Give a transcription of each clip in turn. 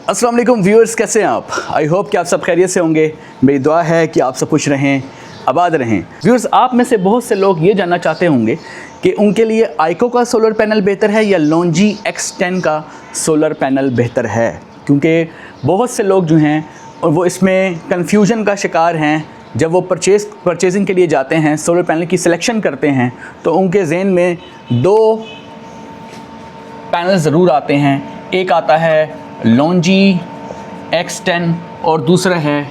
अस्सलाम वालेकुम व्यूअर्स, कैसे हैं आप? आई होप कि आप सब खैरियत से होंगे। मेरी दुआ है कि आप सब खुश रहें, आबाद रहें। व्यूअर्स, आप में से बहुत से लोग ये जानना चाहते होंगे कि उनके लिए आइको का सोलर पैनल बेहतर है या लॉन्जी X10 का सोलर पैनल बेहतर है, क्योंकि बहुत से लोग जो हैं वो इसमें कन्फ्यूजन का शिकार हैं। जब वो परचेजिंग के लिए जाते हैं, सोलर पैनल की सिलेक्शन करते हैं, तो उनके जहन में दो पैनल ज़रूर आते हैं। एक आता है लॉन्जी X10 और दूसरा है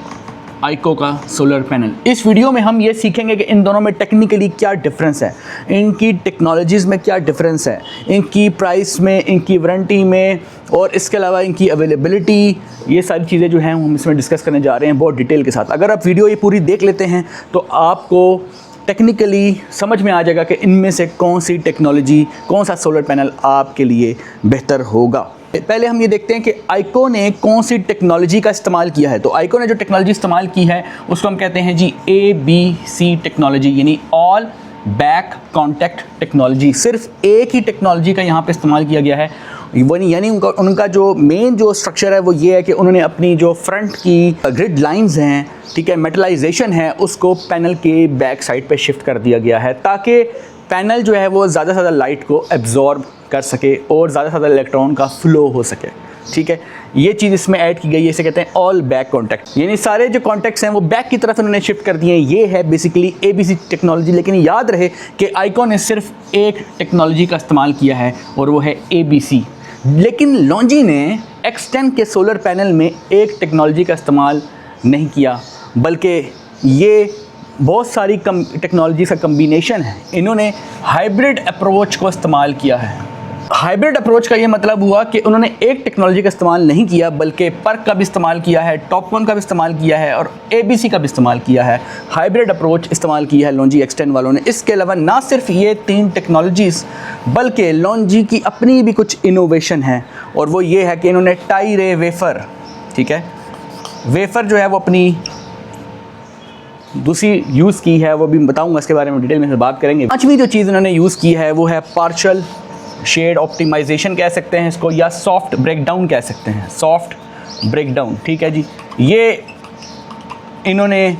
आइको का सोलर पैनल। इस वीडियो में हम ये सीखेंगे कि इन दोनों में टेक्निकली क्या डिफरेंस है, इनकी टेक्नोलॉजीज़ में क्या डिफरेंस है, इनकी प्राइस में, इनकी वारंटी में, और इसके अलावा इनकी अवेलेबिलिटी। ये सारी चीज़ें जो हैं हम इसमें डिस्कस करने जा रहे हैं बहुत डिटेल के साथ। अगर आप वीडियो ये पूरी देख लेते हैं तो आपको टेक्निकली समझ में आ जाएगा कि इनमें से कौन सी टेक्नोलॉजी, कौन सा सोलर पैनल आपके लिए बेहतर होगा। पहले हम ये देखते हैं कि आइको ने कौन सी टेक्नोलॉजी का इस्तेमाल किया है। तो आइको ने जो टेक्नोलॉजी इस्तेमाल की है उसको हम कहते हैं जी ABC टेक्नोलॉजी, यानी ऑल बैक कॉन्टैक्ट टेक्नोलॉजी। सिर्फ एक ही टेक्नोलॉजी का यहाँ पे इस्तेमाल किया गया है, यानी उनका जो मेन जो स्ट्रक्चर है वो ये है कि उन्होंने अपनी जो फ्रंट की ग्रिड लाइंस हैं, ठीक है, मेटलाइजेशन है, उसको पैनल के बैक साइड पे शिफ्ट कर दिया गया है ताकि पैनल जो है वो ज़्यादा से ज़्यादा लाइट को एब्जॉर्ब कर सके और ज़्यादा से ज़्यादा इलेक्ट्रॉन का फ्लो हो सके। ठीक है, ये चीज़ इसमें ऐड की गई है। इसे कहते हैं ऑल बैक कॉन्टैक्ट, यानी सारे जो कॉन्टैक्ट्स हैं वो बैक की तरफ उन्होंने शिफ्ट कर दिए हैं। ये है बेसिकली ABC टेक्नोलॉजी। लेकिन याद रहे कि आइको ने सिर्फ एक टेक्नोलॉजी का इस्तेमाल किया है और वो है ABC। लेकिन लॉन्जी ने X10 के सोलर पैनल में एक टेक्नोलॉजी का इस्तेमाल नहीं किया, बल्कि ये बहुत सारी टेक्नोलॉजी का कम्बिनेशन है। इन्होंने हाइब्रिड अप्रोच को इस्तेमाल किया है। हाइब्रिड अप्रोच का ये मतलब हुआ कि उन्होंने एक टेक्नोलॉजी का इस्तेमाल नहीं किया, बल्कि पर्क का भी इस्तेमाल किया है, टॉपकॉन का भी इस्तेमाल किया है और ABC का भी इस्तेमाल किया है। हाइब्रिड अप्रोच इस्तेमाल की है लॉन्जी X10 वालों ने। इसके अलावा ना सिर्फ ये 3 टेक्नोलॉजीज़, बल्कि लॉन्जी की अपनी भी कुछ इनोवेशन है, और वो ये है कि इन्होंने टाई रे वेफ़र, ठीक है, वेफ़र जो है वो अपनी दूसरी यूज़ की है, वो भी बताऊंगा, इसके बारे में डिटेल में बात करेंगे। पांचवी जो चीज़ इन्होंने यूज़ की है वो है पार्शियल शेड ऑप्टिमाइजेशन कह सकते हैं इसको, या सॉफ्ट ब्रेकडाउन कह सकते हैं, सॉफ्ट ब्रेकडाउन। ठीक है जी, ये इन्होंने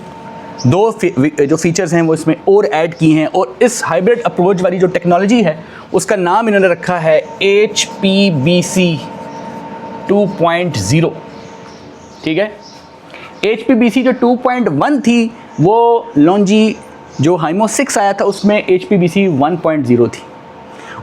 दो जो फीचर्स हैं वो इसमें और ऐड की हैं, और इस हाइब्रिड अप्रोच वाली जो टेक्नोलॉजी है उसका नाम इन्होंने रखा है HPBC 2.0। ठीक है, HPBC जो 2.1 थी वो लॉन्जी जो हाइमो 6 आया था उसमें HPBC 1.0 थी,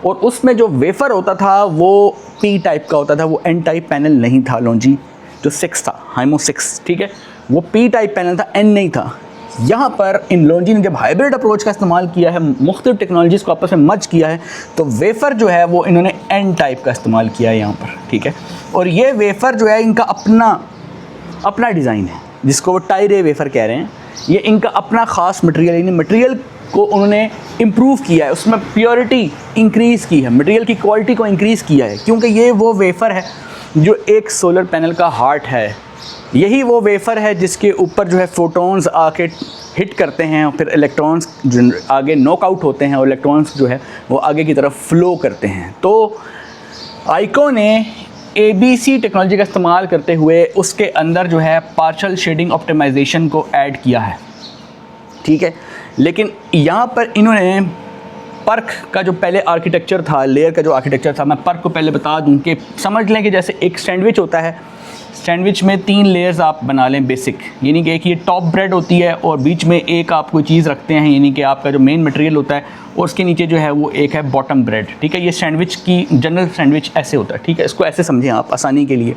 और उसमें जो वेफ़र होता था वो P टाइप का होता था, वो N टाइप पैनल नहीं था। लॉन्जी जो 6 था, हाइमो 6, ठीक है, वो P टाइप पैनल था, N नहीं था। यहाँ पर इन लॉन्जी ने जब हाइब्रिड अप्रोच का इस्तेमाल किया है, मुख्तलिफ टेक्नोलॉजीज़ को आपस में मर्ज किया है, तो वेफ़र जो है वो इन्होंने N टाइप का इस्तेमाल किया है यहाँ पर। ठीक है, और ये वेफ़र जो है इनका अपना डिज़ाइन है, जिसको वो टाई रे वेफ़र कह रहे हैं। ये इनका अपना ख़ास मटेरियल, यानी मटेरियल को उन्होंने इम्प्रूव किया है, उसमें प्योरिटी इंक्रीज़ की है, मटेरियल की क्वालिटी को इंक्रीज़ किया है, क्योंकि ये वो वेफ़र है जो एक सोलर पैनल का हार्ट है। यही वो वेफ़र है जिसके ऊपर जो है फोटॉन्स आके हिट करते हैं, और फिर इलेक्ट्रॉन्स जो आगे नॉकआउट होते हैं और इलेक्ट्रॉन्स जो है वो आगे की तरफ फ़्लो करते हैं। तो आइको ने ABC टेक्नोलॉजी का इस्तेमाल करते हुए उसके अंदर जो है पार्शियल शेडिंग ऑप्टिमाइजेशन को ऐड किया है। ठीक है, लेकिन यहाँ पर इन्होंने पर्क का जो पहले आर्किटेक्चर था, लेयर का जो आर्किटेक्चर था, मैं पर्क को पहले बता दूं कि समझ लें कि जैसे एक सैंडविच होता है, सैंडविच में 3 लेयर्स आप बना लें बेसिक, यानी कि एक ये टॉप ब्रेड होती है और बीच में एक आप कोई चीज़ रखते हैं, यानी कि आपका जो मेन मटेरियल होता है, और उसके नीचे जो है वो एक है बॉटम ब्रेड। ठीक है, ये सैंडविच की जनरल सैंडविच ऐसे होता है। ठीक है, इसको ऐसे समझें आप आसानी के लिए।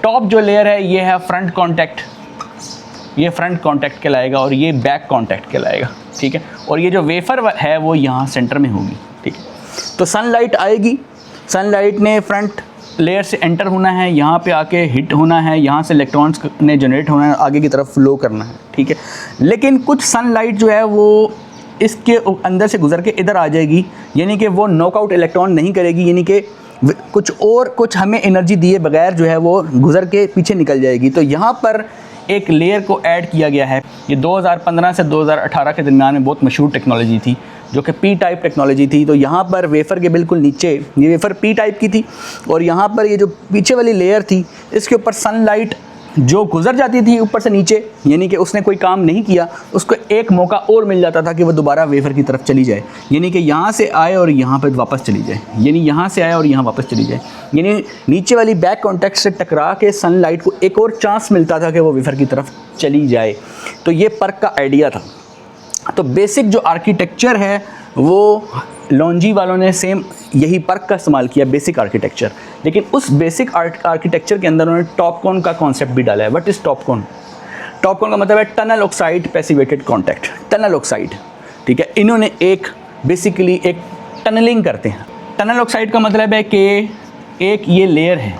टॉप जो लेयर है ये है फ्रंट कॉन्टैक्ट, ये फ्रंट कॉन्टैक्ट कहलाएगा, और ये बैक कॉन्टैक्ट कहलाएगा। ठीक है, और ये जो वेफ़र है वो यहाँ सेंटर में होगी। ठीक है, तो सनलाइट आएगी, सनलाइट ने फ्रंट लेयर से एंटर होना है, यहाँ पे आके हिट होना है, यहाँ से इलेक्ट्रॉन्स ने जनरेट होना है, आगे की तरफ फ्लो करना है। ठीक है, लेकिन कुछ सनलाइट जो है वो इसके अंदर से गुजर के इधर आ जाएगी, यानी कि वो नॉकआउट इलेक्ट्रॉन नहीं करेगी, यानी कि कुछ हमें एनर्जी दिए बगैर जो है वो गुजर के पीछे निकल जाएगी। तो यहाँ पर एक लेयर को ऐड किया गया है। ये 2015 से 2018 के दरमियान में बहुत मशहूर टेक्नोलॉजी थी, जो कि पी टाइप टेक्नोलॉजी थी। तो यहाँ पर वेफ़र के बिल्कुल नीचे ये वेफ़र पी टाइप की थी, और यहाँ पर ये जो पीछे वाली लेयर थी, इसके ऊपर सनलाइट जो गुजर जाती थी ऊपर से नीचे, यानी कि उसने कोई काम नहीं किया, उसको एक मौका और मिल जाता था कि वो दोबारा वेफ़र की तरफ चली जाए, यानी कि यहाँ से आए और यहाँ पर वापस चली जाए, यानी यहाँ से आए और यहाँ वापस चली जाए, यानी नीचे वाली बैक कॉन्टैक्ट से टकरा के सनलाइट को एक और चांस मिलता था कि वो वेफ़र की तरफ चली जाए। तो ये पर्क का आइडिया था। तो बेसिक जो आर्किटेक्चर है वो लॉन्जी वालों ने सेम यही पर्क का इस्तेमाल किया, बेसिक आर्किटेक्चर। लेकिन उस बेसिक आर्किटेक्चर के अंदर उन्होंने टॉपकॉन का कॉन्सेप्ट भी डाला है। What is Topcon? टॉपकॉन का मतलब है tunnel oxide passivated contact, tunnel oxide, ठीक है। इन्होंने एक बेसिकली एक टनलिंग करते हैं। टनल ऑक्साइड का मतलब है कि एक ये लेयर है,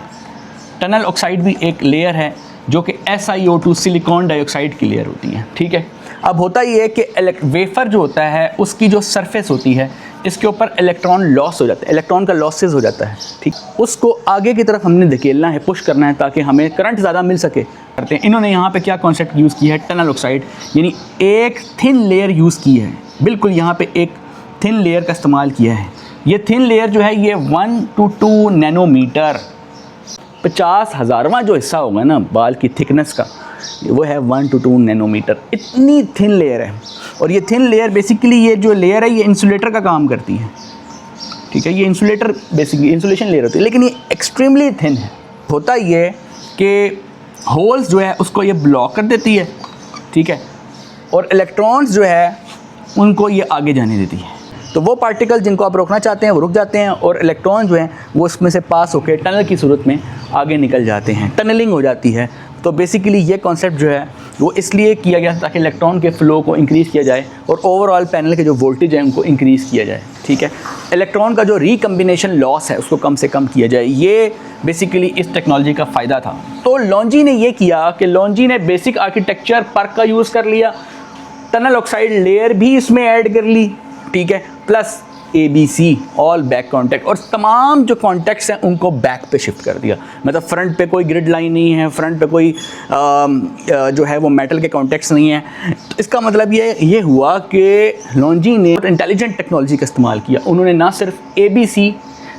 टनल ऑक्साइड भी एक लेयर है जो कि SiO2 सिलिकॉन डाइऑक्साइड की लेयर होती है, ठीक है। अब होता ये है कि वेफ़र जो होता है उसकी जो सरफेस होती है, इसके ऊपर इलेक्ट्रॉन लॉस हो जाता है, इलेक्ट्रॉन का लॉसेस हो जाता है, ठीक। उसको आगे की तरफ हमने धकेलना है, पुश करना है ताकि हमें करंट ज़्यादा मिल सके, करते हैं। इन्होंने यहाँ पे क्या कॉन्सेप्ट यूज़ किया है? टनल ऑक्साइड, यानी एक थिन लेयर यूज़ की है, बिल्कुल यहाँ पे एक थिन लेयर का इस्तेमाल किया है। ये थिन लेयर जो है ये 1 to 2 नैनोमीटर, 50,000वां जो हिस्सा होगा ना बाल की थिकनेस का, वो है 1 to 2 नैनोमीटर, इतनी थिन लेयर है। और ये थिन लेयर बेसिकली, ये जो लेयर है ये इंसुलेटर का काम करती है, ठीक है। ये इंसुलेटर बेसिकली इंसुलेशन लेयर होती है, लेकिन ये एक्सट्रीमली थिन है। होता ये कि होल्स जो है उसको ये ब्लॉक कर देती है, ठीक है, और इलेक्ट्रॉन्स जो है उनको ये आगे जाने देती है। तो वो पार्टिकल जिनको आप रोकना चाहते हैं वो रुक जाते हैं, और इलेक्ट्रॉन जो हैं वो उसमें से पास होकर टनल की सूरत में आगे निकल जाते हैं, टनलिंग हो जाती है। तो बेसिकली ये कॉन्सेप्ट जो है वो इसलिए किया गया ताकि इलेक्ट्रॉन के फ़्लो को इंक्रीज़ किया जाए और ओवरऑल पैनल के जो वोल्टेज है उनको इंक्रीज़ किया जाए, ठीक है। इलेक्ट्रॉन का जो रिकम्बिनेशन लॉस है उसको कम से कम किया जाए, ये बेसिकली इस टेक्नोलॉजी का फ़ायदा था। तो लॉन्जी ने ये किया कि लॉन्जी ने बेसिक आर्किटेक्चर पर्क का यूज़ कर लिया, टनल ऑक्साइड लेयर भी इसमें ऐड कर ली, ठीक है, plus ABC all back contact, और तमाम जो कॉन्टैक्ट्स हैं उनको बैक पे शिफ्ट कर दिया। मतलब फ्रंट पे कोई ग्रिड लाइन नहीं है, फ्रंट पे कोई जो है वो मेटल के कॉन्टैक्ट्स नहीं है। तो इसका मतलब ये हुआ कि लॉन्जी ने इंटेलिजेंट टेक्नोलॉजी का इस्तेमाल किया। उन्होंने ना सिर्फ ABC,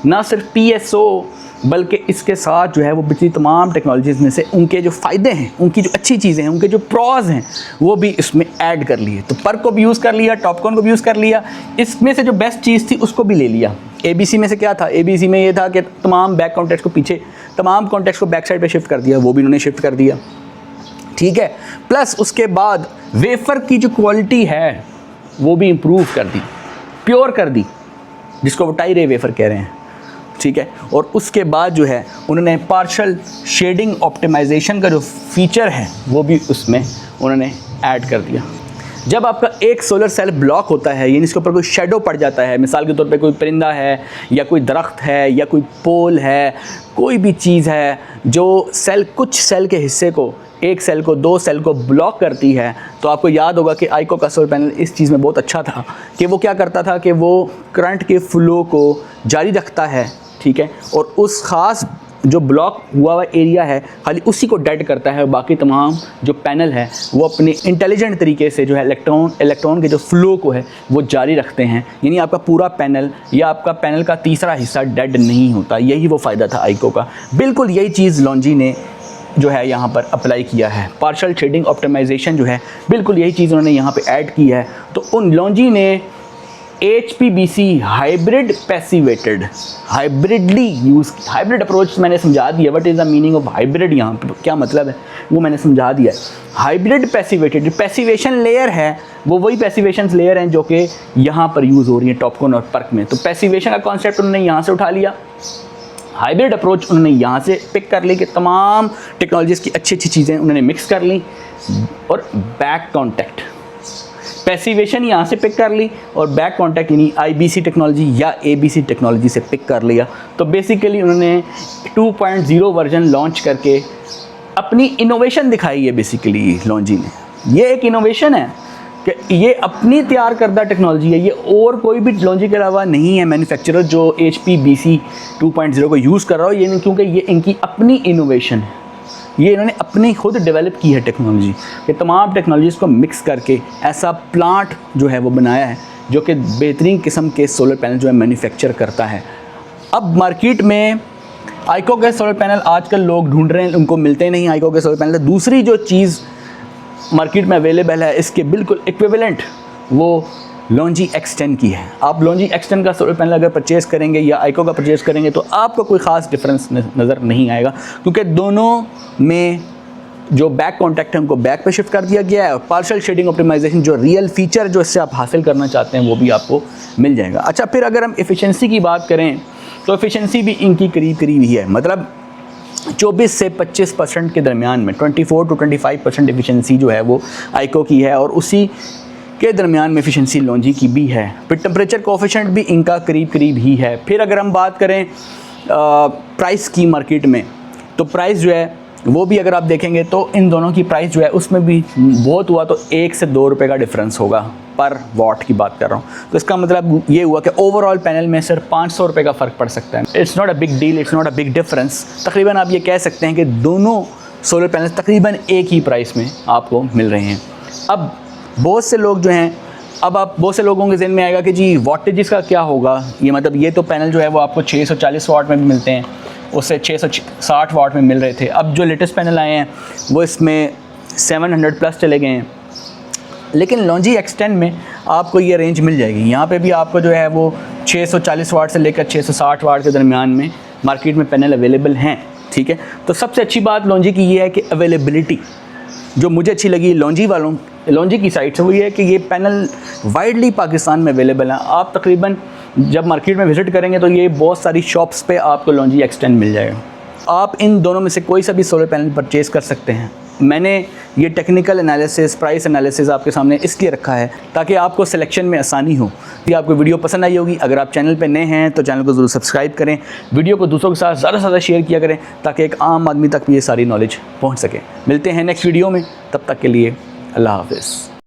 ना सिर्फ PSO, बल्कि इसके साथ जो है वो पिछली तमाम टेक्नोलॉजीज़ में से उनके जो फ़ायदे हैं, उनकी जो अच्छी चीज़ें हैं, उनके जो प्रॉज हैं, वो भी इसमें ऐड कर लिए। तो पर्क को भी यूज़ कर लिया, टॉपकॉन को भी यूज़ कर लिया, इसमें से जो बेस्ट चीज़ थी उसको भी ले लिया। ABC में से क्या था? ABC में ये था कि तमाम बैक कॉन्टैक्ट्स को पीछे, तमाम कॉन्टैक्ट्स को बैक साइड पर शिफ्ट कर दिया, वो भी उन्होंने शिफ्ट कर दिया, ठीक है। प्लस उसके बाद वेफ़र की जो क्वालिटी है वो भी इम्प्रूव कर दी, प्योर कर दी, जिसको वो टाई रे वेफ़र कह रहे हैं, ठीक है। और उसके बाद जो है उन्होंने पार्शियल शेडिंग ऑप्टिमाइजेशन का जो फीचर है वो भी उसमें उन्होंने ऐड कर दिया। जब आपका एक सोलर सेल ब्लॉक होता है, यानी इसके ऊपर कोई शेडो पड़ जाता है, मिसाल के तौर पे कोई परिंदा है या कोई दरख्त है या कोई पोल है, कोई भी चीज़ है जो सेल, कुछ सेल के हिस्से को, एक सेल को, दो सेल को ब्लॉक करती है, तो आपको याद होगा कि आइको का सोलर पैनल इस चीज़ में बहुत अच्छा था कि वो क्या करता था कि वो करंट के फ्लो को जारी रखता है, ठीक है, और उस ख़ास जो ब्लॉक हुआ एरिया है खाली उसी को डेड करता है, बाकी तमाम जो पैनल है वो अपने इंटेलिजेंट तरीके से जो है इलेक्ट्रॉन के जो फ़्लो को है वो जारी रखते हैं, यानी आपका पूरा पैनल या आपका पैनल का तीसरा हिस्सा डेड नहीं होता। यही वो फ़ायदा था आइको का। बिल्कुल यही चीज़ लॉन्जी ने जो है यहाँ पर अप्लाई किया है। पार्शियल शेडिंग ऑप्टिमाइजेशन जो है बिल्कुल यही चीज़ उन्होंने यहाँ पे ऐड की है। तो उन लॉन्जी ने HPBC hybrid passivated, hybridly use, hybrid approach मैंने समझा दिया। What is the meaning of hybrid, यहाँ पे क्या मतलब है वो मैंने समझा दिया है। हाइब्रिड पैसिवेटेड, पैसिवेशन लेयर है वो वही पैसिवेशन लेयर हैं जो कि यहाँ पर यूज़ हो रही है टॉपकॉन और पर्क में। तो पैसिवेशन का कॉन्सेप्ट उन्होंने यहाँ से उठा लिया, हाइब्रिड अप्रोच उन्होंने यहाँ से पिक कर ली कि तमाम टेक्नोलॉजीज़ की अच्छी अच्छी चीज़ें उन्होंने मिक्स कर ली, और बैक कॉन्टैक्ट पैसिवेशन यहाँ से पिक कर ली और बैक कॉन्टैक्ट यानी IBC टेक्नोलॉजी या ABC टेक्नोलॉजी से पिक कर लिया। तो बेसिकली उन्होंने 2.0 वर्जन लॉन्च करके अपनी इनोवेशन दिखाई है। बेसिकली लॉन्जी ने ये एक इनोवेशन है कि ये अपनी तैयार करदा टेक्नोलॉजी है, ये और कोई भी लॉन्जी के अलावा नहीं है मैन्युफैक्चरर जो HPBC 2.0 को यूज़ कर रहा हो, ये क्योंकि ये इनकी अपनी इनोवेशन है। ये इन्होंने अपनी खुद डेवलप की है टेक्नोलॉजी। ये तमाम टेक्नोलॉजीज़ को मिक्स करके ऐसा प्लांट जो है वो बनाया है जो कि बेहतरीन किस्म के सोलर पैनल जो है मैन्युफैक्चर करता है। अब मार्केट में आइको के सोलर पैनल आजकल लोग ढूंढ रहे हैं, उनको मिलते नहीं आइको के सोलर पैनल। दूसरी जो चीज़ मार्केट में अवेलेबल है इसके बिल्कुल इक्विवेलेंट, वो लॉन्जी X10 की है। आप लॉन्जी X10 का सोलर पैनल अगर परचेज़ करेंगे या आइको का परचेज़ करेंगे तो आपको कोई ख़ास डिफरेंस नज़र नहीं आएगा, क्योंकि दोनों में जो बैक कॉन्टैक्ट है उनको बैक पे शिफ्ट कर दिया गया है और पार्शियल शेडिंग ऑप्टिमाइजेशन जो रियल फीचर जो इससे आप हासिल करना चाहते हैं वो भी आपको मिल जाएगा। अच्छा, फिर अगर हम एफिशिएंसी की बात करें तो एफिशिएंसी भी इनकी करीब ही है, मतलब 24 से 25% के दरमियान में 24 to 25% एफिशिएंसी जो है वो आइको की है और उसी के दरमियान में एफिशिएंसी लॉन्जी की भी है। फिर टेम्परेचर कोएफिशिएंट भी इनका करीब ही है। फिर अगर हम बात करें प्राइस की मार्केट में, तो प्राइस जो है वो भी अगर आप देखेंगे तो इन दोनों की प्राइस जो है उसमें भी बहुत हुआ तो 1 से 2 रुपये का डिफरेंस होगा पर वॉट की बात कर रहा हूँ। तो इसका मतलब ये हुआ कि ओवरऑल पैनल में सिर्फ 500 रुपये का फ़र्क पड़ सकता है। It's not a big deal, it's not a big difference. तकरीबन आप ये कह सकते हैं कि दोनों सोलर पैनल तकरीबन एक ही प्राइस में आपको मिल रहे हैं। अब बहुत से लोग जो हैं, बहुत से लोगों के ज़हन में आएगा कि जी वाटेजेस का क्या होगा। ये मतलब ये तो पैनल जो है वो आपको 640 वाट में भी मिलते हैं, उससे 660 वाट में मिल रहे थे। अब जो लेटेस्ट पैनल आए हैं वो इसमें 700 प्लस चले गए हैं, लेकिन लॉन्जी X10 में आपको ये रेंज मिल जाएगी। यहाँ पे भी आपको जो है वो 640 वाट से लेकर 660 वाट के दरमियान में मार्केट में पैनल अवेलेबल हैं, ठीक है। तो सबसे अच्छी बात लॉन्जी की ये है कि अवेलेबिलिटी जो मुझे अच्छी लगी लॉन्जी की साइड से वो ये है कि ये पैनल वाइडली पाकिस्तान में अवेलेबल है। आप तकरीबन जब मार्केट में विज़िट करेंगे तो ये बहुत सारी शॉप्स पे आपको लॉन्जी X10 मिल जाएगा। आप इन दोनों में से कोई सा भी सोलर पैनल परचेज़ कर सकते हैं। मैंने ये टेक्निकल एनालिसिस, प्राइस एनालिसिस आपके सामने इसलिए रखा है ताकि आपको सिलेक्शन में आसानी हो। ये आपको वीडियो पसंद आई होगी। अगर आप चैनल पे नए हैं तो चैनल को ज़रूर सब्सक्राइब करें, वीडियो को दूसरों के साथ ज़्यादा से ज़्यादा शेयर किया करें ताकि एक आम आदमी तक भी ये सारी नॉलेज पहुँच सके। मिलते हैं नेक्स्ट वीडियो में, तब तक के लिए अल्लाह हाफ़िज़।